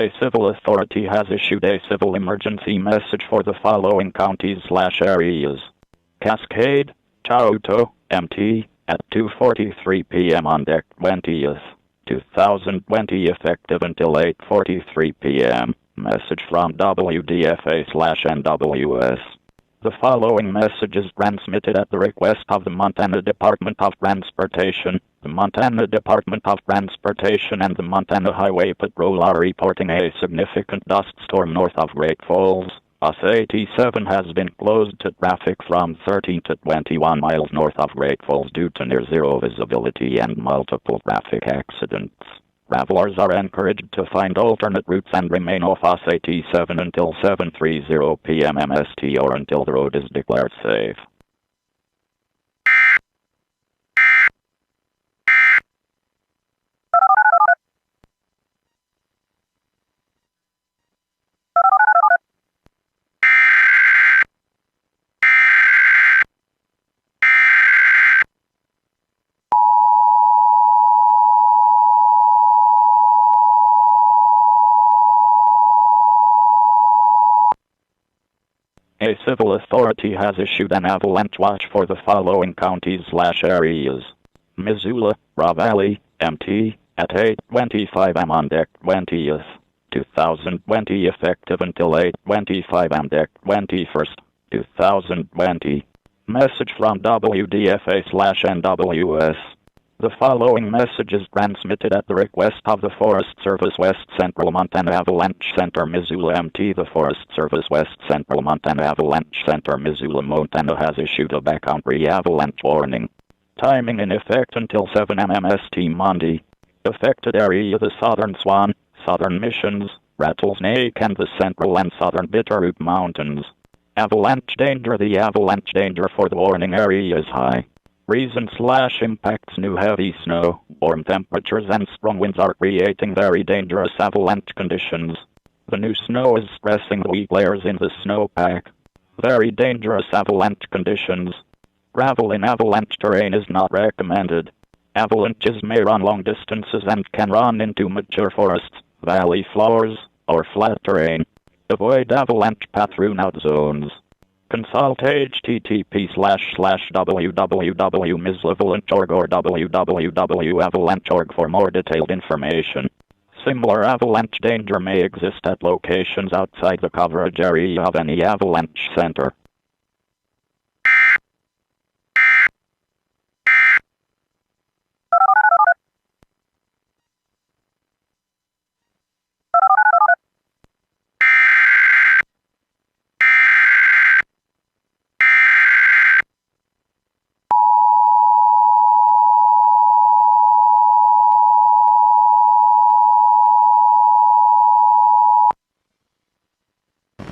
A civil authority has issued a civil emergency message for the following counties/areas. Cascade, Chauto, MT, at 2:43 p.m. on deck 20th, 2020 effective until 8:43 p.m. Message from WDFA/NWS. The following message is transmitted at the request of the Montana Department of Transportation. The Montana Department of Transportation and the Montana Highway Patrol are reporting a significant dust storm north of Great Falls. US 87 has been closed to traffic from 13 to 21 miles north of Great Falls due to near-zero visibility and multiple traffic accidents. Travelers are encouraged to find alternate routes and remain off US 87 until 7:30 p.m. MST or until the road is declared safe. A civil authority has issued an avalanche watch for the following counties/areas. Missoula, Ravalli, MT, at 8:25 am on deck 20th, 2020 effective until 8:25 am deck 21st, 2020. Message from WDFA/NWS. The following message is transmitted at the request of the Forest Service West Central Montana Avalanche Center, Missoula MT. The Forest Service West Central Montana Avalanche Center, Missoula, Montana has issued a backcountry avalanche warning. Timing in effect until 7 am MST Monday. Affected area: the Southern Swan, Southern Missions, Rattlesnake and the Central and Southern Bitterroot Mountains. Avalanche danger: the avalanche danger for the warning area is high. Reason/impacts: new heavy snow, warm temperatures and strong winds are creating very dangerous avalanche conditions. The new snow is stressing the weak layers in the snowpack. Very dangerous avalanche conditions. Travel in avalanche terrain is not recommended. Avalanches may run long distances and can run into mature forests, valley floors, or flat terrain. Avoid avalanche path run-out zones. Consult http://www.mislevalanche.org or www.avalanche.org for more detailed information. Similar avalanche danger may exist at locations outside the coverage area of any avalanche center.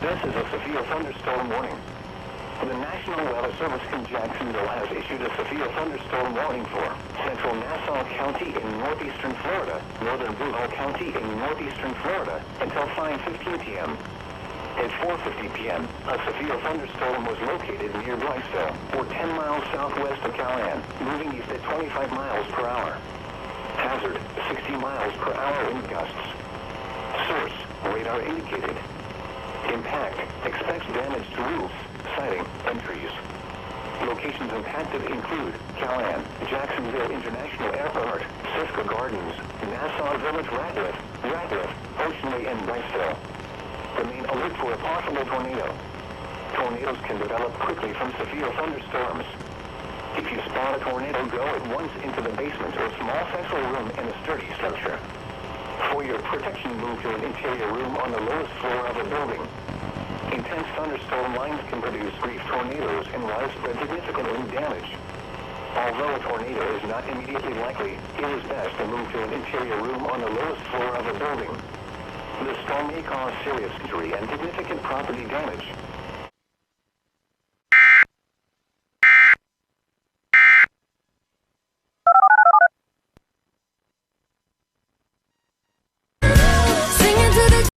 This is a severe thunderstorm warning. The National Weather Service in Jacksonville has issued a severe thunderstorm warning for central Nassau County in northeastern Florida, northern Bruhall County in northeastern Florida, until 5:15 p.m. At 4:50 p.m., a severe thunderstorm was located near Blytheville, or 10 miles southwest of Callahan, moving east at 25 miles per hour. Hazard: 60 miles per hour wind gusts. Source: radar indicated. Impact: expects damage to roofs, siding, and trees. Locations impacted include Callahan, Jacksonville International Airport, Cisco Gardens, Nassau Village, Radcliffe, Ocean Way, and Blytheville. Remain alert for a possible tornado. Tornadoes can develop quickly from severe thunderstorms. If you spot a tornado, go at once into the basement or small central room in a sturdy structure. For your protection, move to an interior room on the lowest floor of a building. Intense thunderstorm lines can produce brief tornadoes and widespread significant wind damage. Although a tornado is not immediately likely, it is best to move to an interior room on the lowest floor of a building. The storm may cause serious injury and significant property damage.